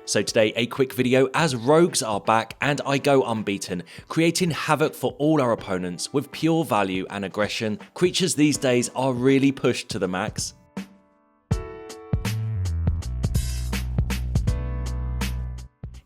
So today, a quick video as rogues are back and I go unbeaten, creating havoc for all our opponents with pure value and aggression. Creatures these days are really pushed to the max.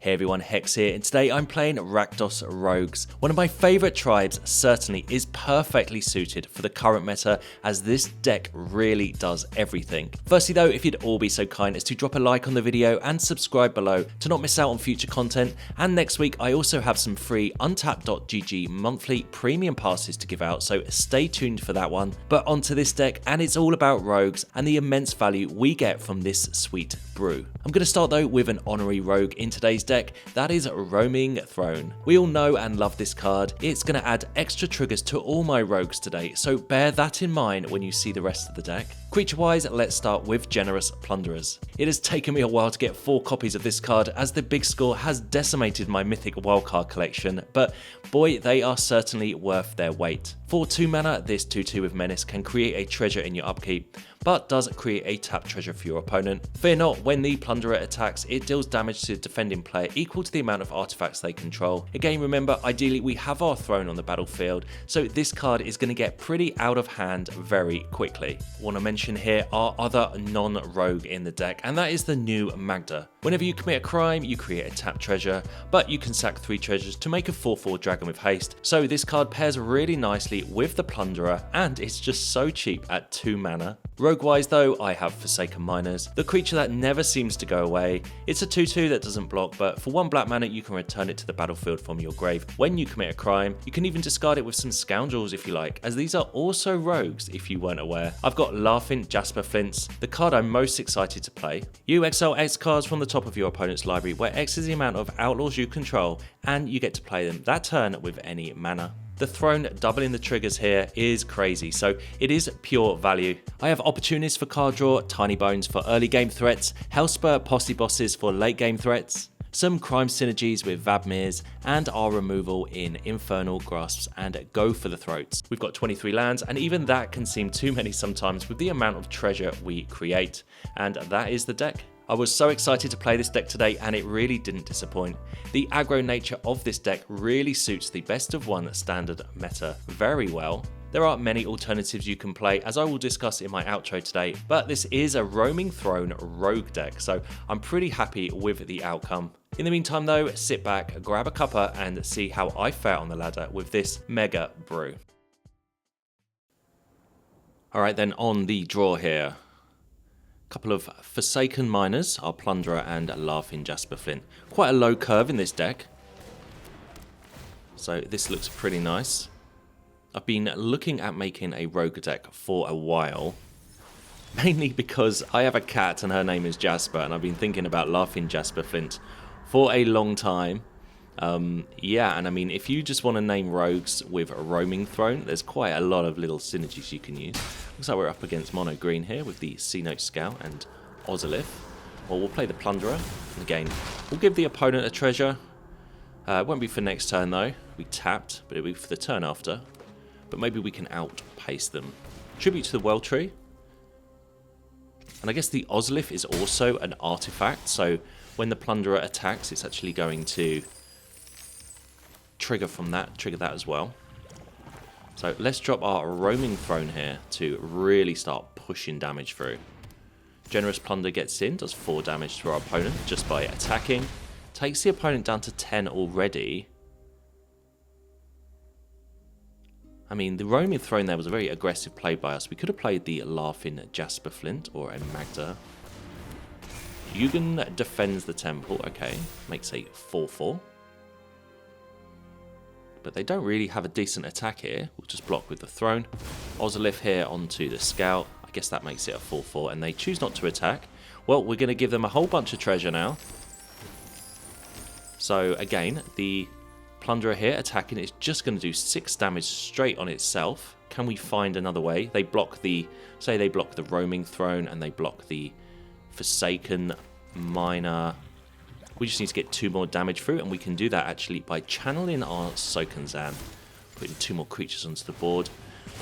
Hey everyone, Hex here, and today I'm playing Rakdos Rogues. One of my favourite tribes certainly is perfectly suited for the current meta, as this deck really does everything. Firstly though, if you'd all be so kind as to drop a like on the video and subscribe below to not miss out on future content, and next week I also have some free untapped.gg monthly premium passes to give out, so stay tuned for that one. But onto this deck, and it's all about rogues and the immense value we get from this sweet brew. I'm going to start though with an honorary rogue in today's deck, that is Roaming Throne. We all know and love this card. It's going to add extra triggers to all my rogues today, so bear that in mind when you see the rest of the deck. Creature wise, let's start with Generous Plunderers. It has taken me a while to get 4 copies of this card, as the big score has decimated my mythic wildcard collection, but boy, they are certainly worth their weight. For 2 mana, this 2/2 with Menace can create a treasure in your upkeep, but does create a tap treasure for your opponent. Fear not, when the Plunderer attacks, it deals damage to the defending player equal to the amount of artifacts they control. Again, remember, ideally we have our throne on the battlefield, so this card is going to get pretty out of hand very quickly. Want to mention here our other non-rogue in the deck, and that is the new Magda. Whenever you commit a crime, you create a tap treasure, but you can sack 3 treasures to make a 4/4 dragon with haste. So this card pairs really nicely with the Plunderer, and it's just so cheap at 2 mana. Rogue-wise though, I have Forsaken Miners, the creature that never seems to go away. It's a 2/2 that doesn't block, but for 1 black mana you can return it to the battlefield from your grave when you commit a crime. You can even discard it with some Scoundrels if you like, as these are also rogues if you weren't aware. I've got Laughing Jasper Flints, the card I'm most excited to play. You exile X cards from the top of your opponent's library, where X is the amount of Outlaws you control, and you get to play them that turn with any mana. The throne doubling the triggers here is crazy, so it is pure value. I have Opportunist for card draw, Tinybones for early game threats, Hellspur Posse bosses for late game threats, some crime synergies with Vadmirs, and our removal in Infernal Grasps and Go for the Throats. We've got 23 lands, and even that can seem too many sometimes with the amount of treasure we create, and that is the deck. I was so excited to play this deck today, and it really didn't disappoint. The aggro nature of this deck really suits the best of 1 standard meta very well. There are many alternatives you can play, as I will discuss in my outro today, but this is a Roaming Throne rogue deck, so I'm pretty happy with the outcome. In the meantime though, sit back, grab a cuppa, and see how I fare on the ladder with this mega brew. Alright then, on the draw here. Couple of Forsaken Miners, our Plunderer and Laughing Jasper Flint. Quite a low curve in this deck, so this looks pretty nice. I've been looking at making a rogue deck for a while, mainly because I have a cat and her name is Jasper, and I've been thinking about Laughing Jasper Flint for a long time. Yeah, and I mean, if you just want to name rogues with a Roaming Throne, there's quite a lot of little synergies you can use. Looks like we're up against mono green here with the C-Note Scout and Ozolith. Well, we'll play the Plunderer. Again, we'll give the opponent a treasure. It won't be for next turn though. We tapped, but it'll be for the turn after. But maybe we can outpace them. Tribute to the Well Tree. And I guess the Ozolith is also an artifact, so when the Plunderer attacks, it's actually going to trigger that as well. So let's drop our Roaming Throne here to really start pushing damage through. Generous Plunderer gets in, does 4 damage to our opponent just by attacking. Takes the opponent down to 10 already. I mean, the Roaming Throne there was a very aggressive play by us. We could have played the Laughing Jasper Flint or a Magda. Yugen defends the temple, okay, makes a 4/4. But they don't really have a decent attack here. We'll just block with the throne. Ozolith here onto the scout. I guess that makes it a 4/4, and they choose not to attack. Well, we're going to give them a whole bunch of treasure now. So again, the Plunderer here attacking is just going to do 6 damage straight on itself. Can we find another way? They block say they block the Roaming Throne, and they block the Forsaken Miner. We just need to get 2 more damage through, and we can do that actually by channeling our Sokenzan, putting 2 more creatures onto the board.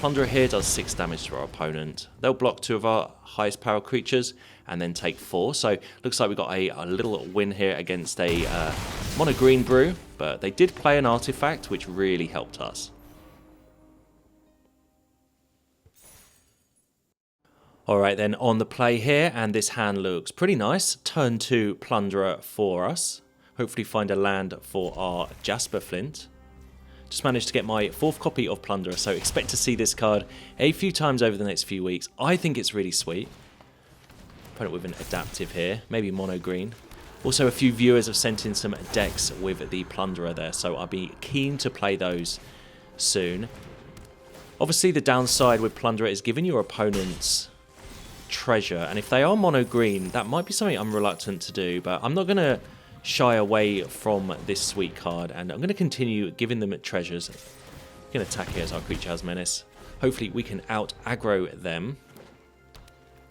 Plunderer here does 6 damage to our opponent. They'll block 2 of our highest power creatures and then take 4. So looks like we got a little win here against a mono green brew, but they did play an artifact which really helped us. Alright then, on the play here, and this hand looks pretty nice. Turn 2 Plunderer for us. Hopefully find a land for our Jasper Flint. Just managed to get my 4th copy of Plunderer, so expect to see this card a few times over the next few weeks. I think it's really sweet. Put it with an adaptive here, maybe mono green. Also, a few viewers have sent in some decks with the Plunderer there, so I'll be keen to play those soon. Obviously, the downside with Plunderer is giving your opponents treasure, and if they are mono green, that might be something I'm reluctant to do, but I'm not going to shy away from this sweet card, and I'm going to continue giving them treasures. I'm going to attack it as our creature has menace. Hopefully we can out aggro them.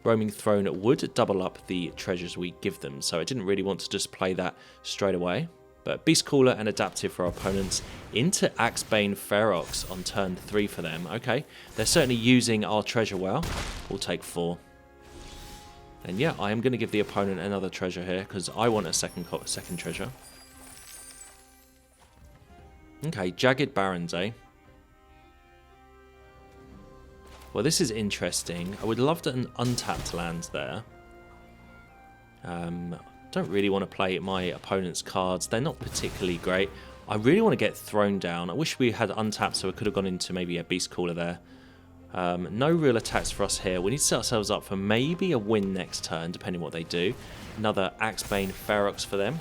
Roaming Throne would double up the treasures we give them, so I didn't really want to just play that straight away. But Beast Cooler and Adaptive for our opponents into Axebane Ferox on turn 3 for them. Okay, they're certainly using our treasure well. We'll take 4. And yeah, I am going to give the opponent another treasure here, because I want a second treasure. Okay, Jagged Barrens, eh? Well, this is interesting. I would love to an untapped land there. Don't really want to play my opponent's cards. They're not particularly great. I really want to get thrown down. I wish we had untapped so we could have gone into maybe a Beast Cooler there. No real attacks for us here. We need to set ourselves up for maybe a win next turn, depending on what they do. Another Axebane Ferox for them.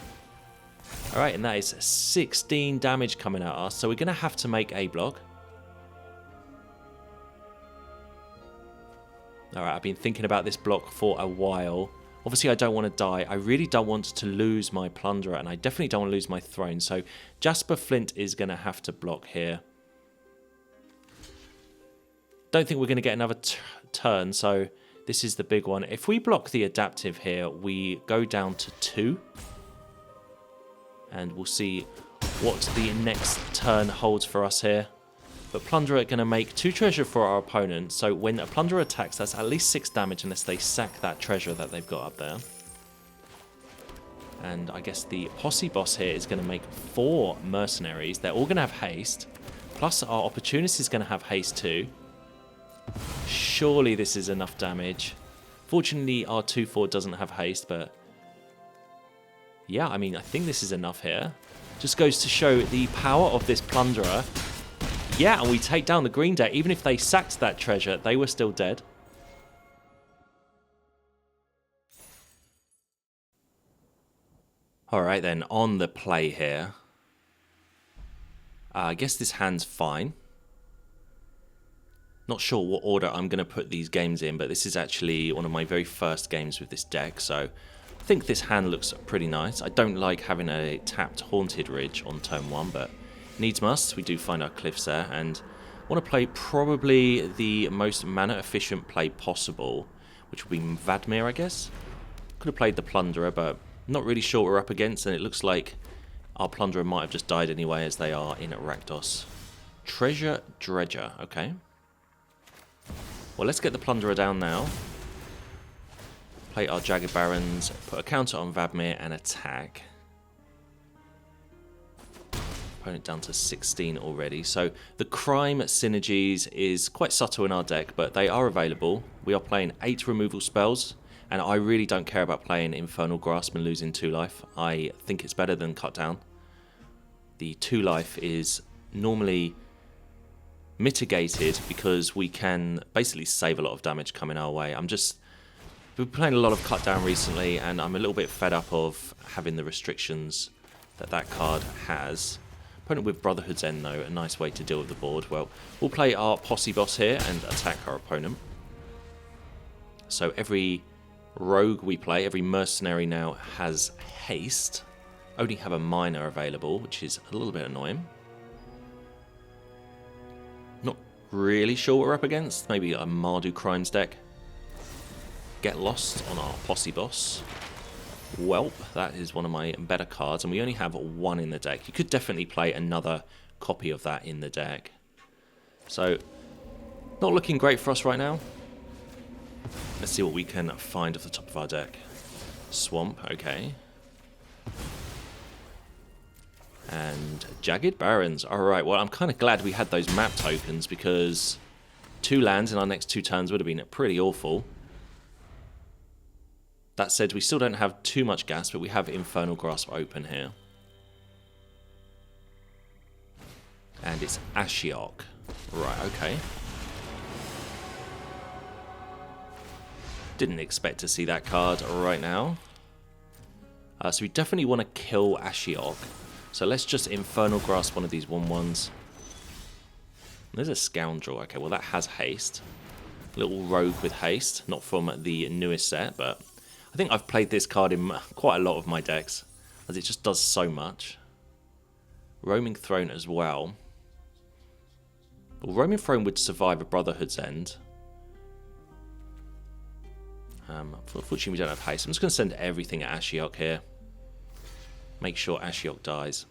Alright, and that is 16 damage coming at us, so we're going to have to make a block. Alright, I've been thinking about this block for a while. Obviously, I don't want to die. I really don't want to lose my Plunderer, and I definitely don't want to lose my Throne, so Jasper Flint is going to have to block here. Don't think we're going to get another turn, so this is the big one. If we block the adaptive here, we go down to 2. And we'll see what the next turn holds for us here. But Plunderer are going to make 2 treasure for our opponent, so when a Plunderer attacks, that's at least 6 damage unless they sack that treasure that they've got up there. And I guess the Posse boss here is going to make 4 mercenaries. They're all going to have haste, plus our Opportunist is going to have haste too. Surely this is enough damage. Fortunately, our 2/4 doesn't have haste, but yeah, I mean, I think this is enough here. Just goes to show the power of this Plunderer. Yeah, and we take down the green deck. Even if they sacked that treasure, they were still dead. Alright then, on the play here. I guess this hand's fine. Not sure what order I'm going to put these games in, but this is actually one of my very first games with this deck, so I think this hand looks pretty nice. I don't like having a tapped Haunted Ridge on turn 1, but needs must. We do find our cliffs there, and want to play probably the most mana efficient play possible, which would be Vadmir, I guess. Could have played the Plunderer, but not really sure what we're up against, and it looks like our Plunderer might have just died anyway, as they are in Rakdos. Treasure Dredger, okay. Well, let's get the Plunderer down now. Play our Jagged Barrens, put a counter on Vadmir, and attack. Opponent down to 16 already. So the crime synergies is quite subtle in our deck, but they are available. We are playing 8 removal spells, and I really don't care about playing Infernal Grasp and losing 2 life. I think it's better than Cut Down. The 2 life is normally mitigated because we can basically save a lot of damage coming our way. We've been playing a lot of Cut Down recently, and I'm a little bit fed up of having the restrictions that card has. Opponent with Brotherhood's End, though, a nice way to deal with the board. Well, we'll play our Posse boss here and attack our opponent. So every rogue we play, every mercenary now has haste. Only have a minor available, which is a little bit annoying. Not really sure what we're up against. Maybe a Mardu Crimes deck. Get lost on our Posse boss. Welp, that is one of my better cards, and we only have 1 in the deck. You could definitely play another copy of that in the deck. So, Not looking great for us right now. Let's see what we can find off the top of our deck. Swamp, okay. And Jagged Barrens. Alright, well, I'm kind of glad we had those map tokens because 2 lands in our next 2 turns would have been pretty awful. That said, we still don't have too much gas, but we have Infernal Grasp open here. And it's Ashiok. Right, okay. Didn't expect to see that card right now. So we definitely want to kill Ashiok. So let's just Infernal Grasp one of these 1/1s. There's a Scoundrel. Okay, well that has haste. Little rogue with haste. Not from the newest set, but I think I've played this card in quite a lot of my decks, as it just does so much. Roaming Throne as well. Well, Roaming Throne would survive a Brotherhood's End. Unfortunately, we don't have haste. I'm just going to send everything at Ashiok here. Make sure Ashiok dies.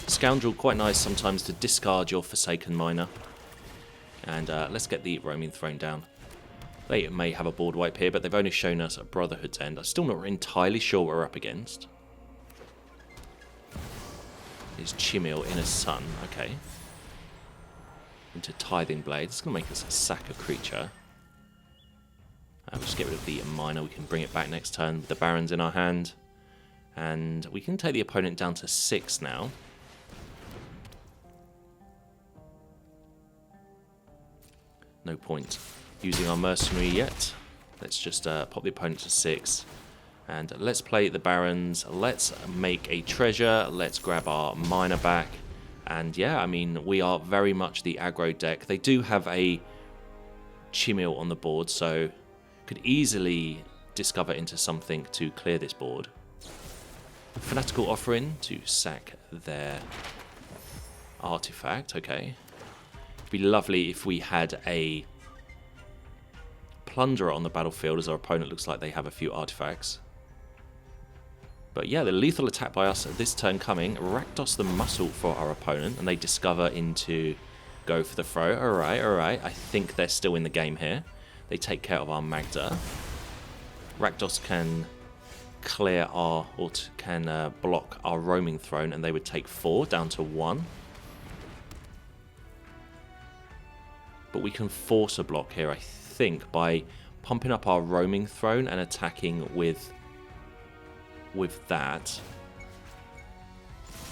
Scoundrel, quite nice sometimes to discard your Forsaken Miner. And let's get the Roaming Throne down. They may have a board wipe here, but they've only shown us a Brotherhood's End. I'm still not entirely sure what we're up against. Is Chimil in a Sun, okay. Into Tithing Blade. It's going to make us sack a creature. We'll just get rid of the Miner. We can bring it back next turn with the Barrens in our hand. And we can take the opponent down to 6 now. No point using our Mercenary yet. Let's just pop the opponent to 6. And let's play the Barrens. Let's make a treasure. Let's grab our Miner back. And yeah, I mean, we are very much the aggro deck. They do have a Chimil on the board, so could easily discover into something to clear this board. Fanatical Offering to sack their artifact. Okay. It'd be lovely if we had a Plunderer on the battlefield, as our opponent looks like they have a few artifacts. But yeah, the lethal attack by us this turn coming. Rakdos the Muscle for our opponent, and they discover into go for the throw. Alright, alright. I think they're still in the game here. They take care of our Magda. Rakdos can clear our, or can block our Roaming Throne, and they would take 4 down to 1. But we can force a block here, I think, by pumping up our Roaming Throne and attacking with that.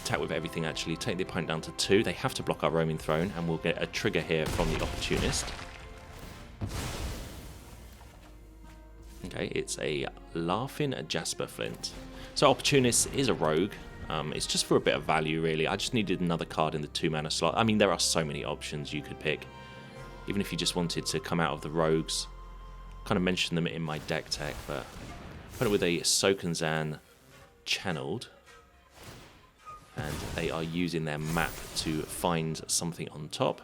Attack with everything, actually. Take the opponent down to 2. They have to block our Roaming Throne, and we'll get a trigger here from the Opportunist. Okay, it's a Laughing Jasper Flint. So Opportunist is a rogue. It's just for a bit of value, really. I just needed another card in the 2-mana slot. I mean, there are so many options you could pick. Even if you just wanted to come out of the rogues. Kind of mentioned them in my deck tech, but I put it with a Sokenzan channeled, and they are using their map to find something on top.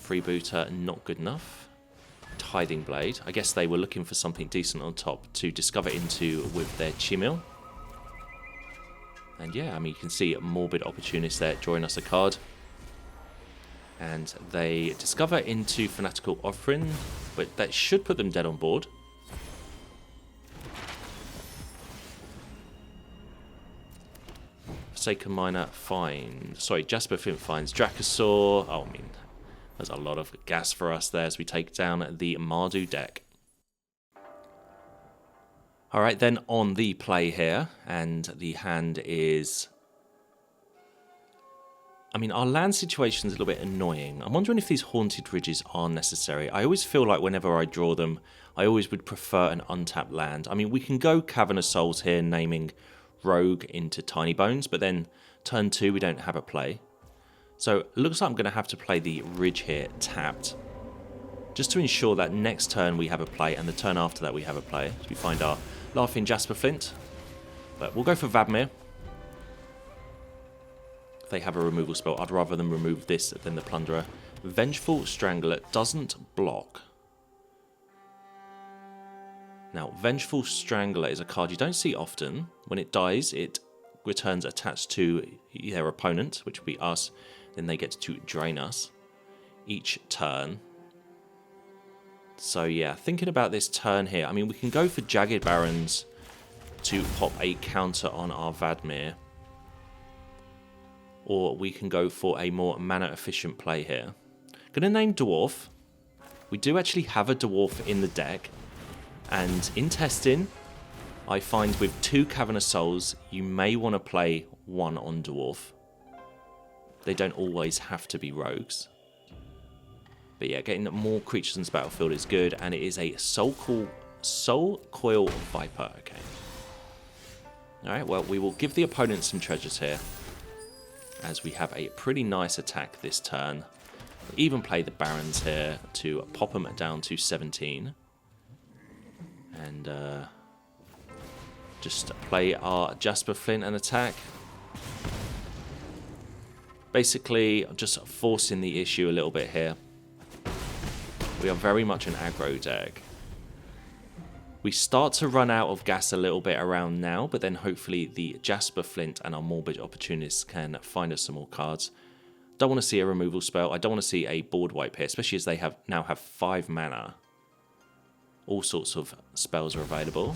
Freebooter, not good enough. Tithing Blade, I guess they were looking for something decent on top to discover into with their Chimil. And yeah, I mean, you can see Morbid Opportunist there drawing us a card. And they discover into Fanatical Offering, but that should put them dead on board. Forsaken Miner finds... Sorry, Jasper Flint finds Dracosaur. Oh, I mean, there's a lot of gas for us there as we take down the Mardu deck. Alright, then on the play here, and the hand is... I mean, our land situation is a little bit annoying. I'm wondering if these Haunted Ridges are necessary. I always feel like whenever I draw them, I always would prefer an untapped land. I mean, we can go Cavern of Souls here, naming Rogue into Tinybones, but then turn 2 we don't have a play. So it looks like I'm going to have to play the Ridge here tapped, just to ensure that next turn we have a play, and the turn after that we have a play. So we find our Laughing Jasper Flint. But we'll go for Vadmir. If they have a removal spell, I'd rather them remove this than the Plunderer. Vengeful Strangler doesn't block. Now, Vengeful Strangler is a card you don't see often. When it dies, it returns attached to their opponent, which would be us. then they get to drain us each turn. So yeah, thinking about this turn here, I mean, we can go for Jagged Barrens to pop a counter on our Vadmir. Or we can go for a more mana efficient play here. Gonna name Dwarf. We do actually have a Dwarf in the deck. And in testing, I find with 2 Cavern of Souls, you may want to play 1 on Dwarf. They don't always have to be rogues. But yeah, getting more creatures in this battlefield is good. And it is a Soul Coil Viper. Okay. Alright, well, we will give the opponent some treasures here, as we have a pretty nice attack this turn. We'll even play the Barons here to pop them down to 17. And just play our Jasper, Flint and attack. Basically, just forcing the issue a little bit here. We are very much an aggro deck. We start to run out of gas a little bit around now, but then hopefully the Jasper, Flint and our Morbid Opportunist can find us some more cards. Don't want to see a removal spell. I don't want to see a board wipe here, especially as they now have 5 mana. All sorts of spells are available.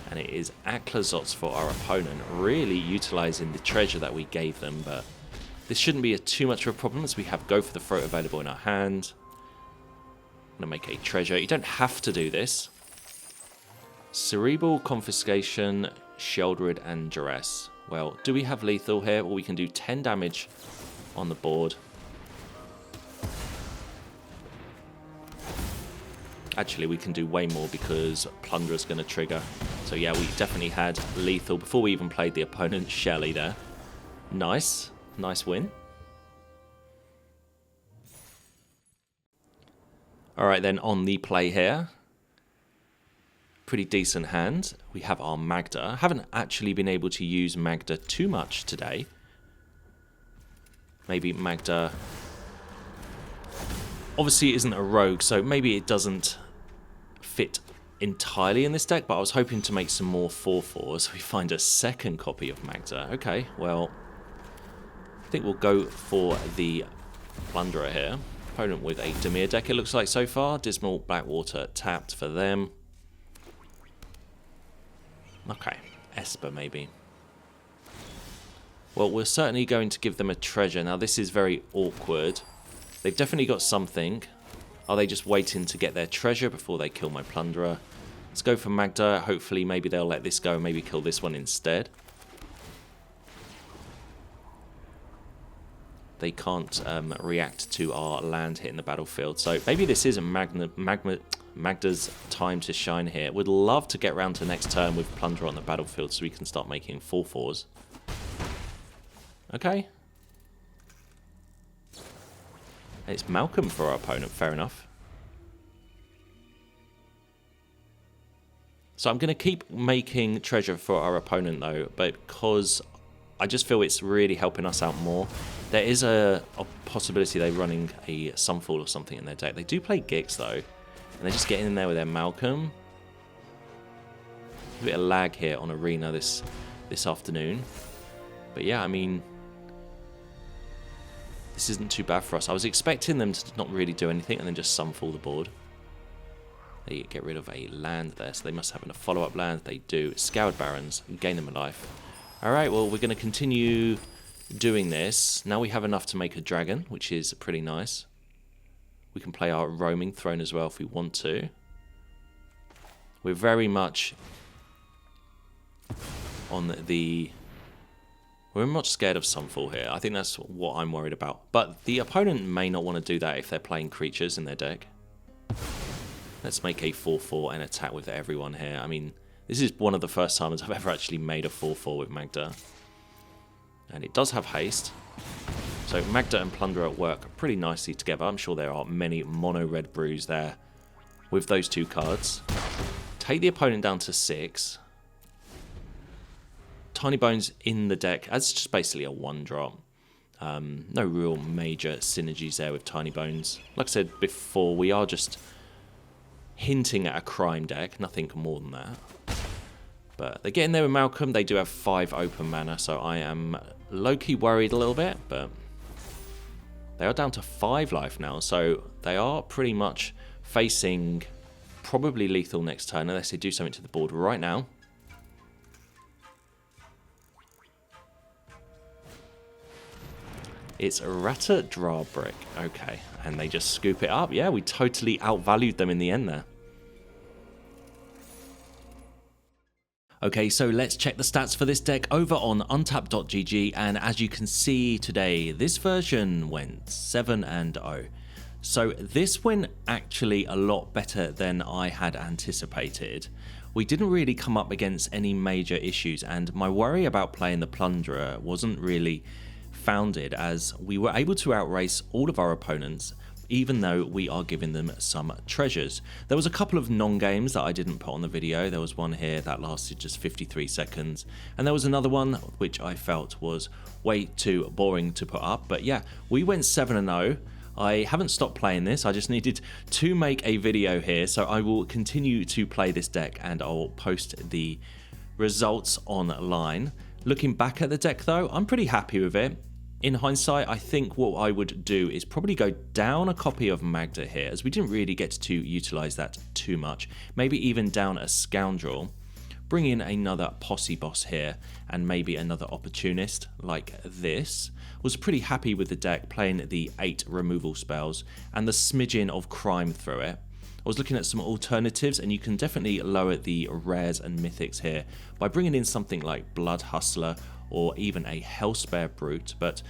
And it is Outlaws for our opponent, really utilising the treasure that we gave them. But this shouldn't be too much of a problem, as we have Go for the Throat available in our hand. I'm going to make a treasure. You don't have to do this. Cerebral, Confiscation, Sheldred and Duress. Well, do we have lethal here? Well, we can do 10 damage on the board. Actually, we can do way more because Plunderer's going to trigger. So yeah, we definitely had lethal before we even played the opponent, Shelly there. Nice. Nice win. Alright then, on the play here. Pretty decent hand. We have our Magda. Haven't actually been able to use Magda too much today. Maybe Magda obviously isn't a rogue, so maybe it doesn't fit entirely in this deck, but I was hoping to make some more 4/4s. We find a second copy of Magda. Okay, well, I think we'll go for the Plunderer here. Opponent with a Dimir deck, it looks like so far. Dismal Blackwater tapped for them. Okay, Esper maybe. Well, we're certainly going to give them a treasure. Now, this is very awkward. They've definitely got something. Are they just waiting to get their treasure before they kill my Plunderer? Let's go for Magda. Hopefully, maybe they'll let this go and maybe kill this one instead. They can't react to our land hitting the battlefield. So maybe this isn't Magda's time to shine here. Would love to get round to next turn with Plunderer on the battlefield so we can start making 4/4s. Okay. It's Malcolm for our opponent, fair enough. So I'm going to keep making treasure for our opponent though, because I just feel it's really helping us out more. There is a possibility they're running a Sunfall or something in their deck. They do play Gix though, and they're just getting in there with their Malcolm. A bit of lag here on Arena this afternoon. But yeah, I mean, this isn't too bad for us. I was expecting them to not really do anything and then just Sunfall the board. They get rid of a land there, so they must have a follow-up land. They do. Scoured Barrens, gain them a life. Alright, well, we're going to continue doing this. Now we have enough to make a dragon, which is pretty nice. We can play our Roaming Throne as well if we want to. We're very much on the... We're much scared of Sunfall here. I think that's what I'm worried about. But the opponent may not want to do that if they're playing creatures in their deck. Let's make a 4/4 and attack with everyone here. I mean, this is one of the first times I've ever actually made a 4/4 with Magda. And it does have haste. So Magda and Plunderer work pretty nicely together. I'm sure there are many mono red brews there with those two cards. Take the opponent down to 6. Tinybones in the deck as just basically a 1-drop. No real major synergies there with Tinybones. Like I said before, we are just hinting at a crime deck, nothing more than that. But they get in there with Malcolm. They do have 5 open mana, so I am low-key worried a little bit, but They are down to 5 life now, so they are pretty much facing probably lethal next turn unless they do something to the board right now. It's Rata Drabrick. Okay, and they just scoop it up. Yeah, we totally outvalued them in the end there. Okay, so let's check the stats for this deck over on untapped.gg, and as you can see today, this version went 7-0. So this went actually a lot better than I had anticipated. We didn't really come up against any major issues, and my worry about playing the Plunderer wasn't really founded, as we were able to outrace all of our opponents even though we are giving them some treasures. There was a couple of non-games that I didn't put on the video. There was one here that lasted just 53 seconds, and there was another one which I felt was way too boring to put up. But yeah, we went 7-0. I haven't stopped playing this, I just needed to make a video here, so I will continue to play this deck and I'll post the results online. Looking back at the deck though, I'm pretty happy with it. In hindsight, I think what I would do is probably go down a copy of Magda here, as we didn't really get to utilize that too much. Maybe even down a Scoundrel, bring in another Posse boss here, and maybe another Opportunist like this. Was pretty happy with the deck, playing the 8 removal spells and the smidgen of crime through it. I was looking at some alternatives, and you can definitely lower the rares and mythics here by bringing in something like Blood Hustler or even a Hellspur Brute, but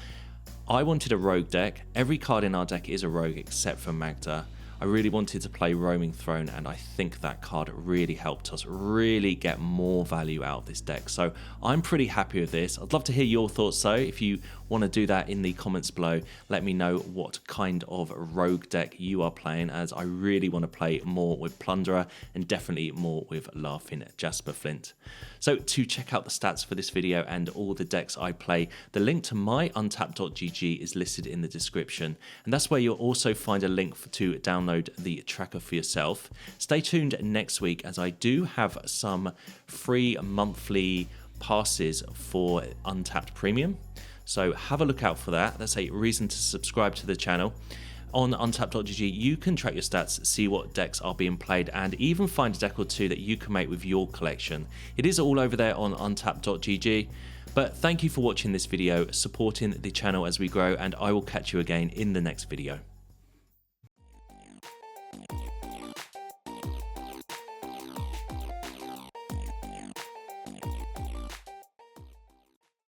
I wanted a rogue deck. Every card in our deck is a rogue except for Magda. I really wanted to play Roaming Throne, and I think that card really helped us really get more value out of this deck. So I'm pretty happy with this. I'd love to hear your thoughts though. If you want to do that in the comments below, let me know what kind of rogue deck you are playing, as I really want to play more with Plunderer and definitely more with Laughing Jasper Flint. So to check out the stats for this video and all the decks I play, the link to my untapped.gg is listed in the description, and that's where you'll also find a link to download the tracker for yourself. Stay tuned next week, as I do have some free monthly passes for Untapped Premium, so have a look out for that. That's a reason to subscribe to the channel. On untapped.gg, you can track your stats, see what decks are being played, and even find a deck or two that you can make with your collection. It is all over there on untapped.gg. But thank you for watching this video, supporting the channel as we grow, and I will catch you again in the next video.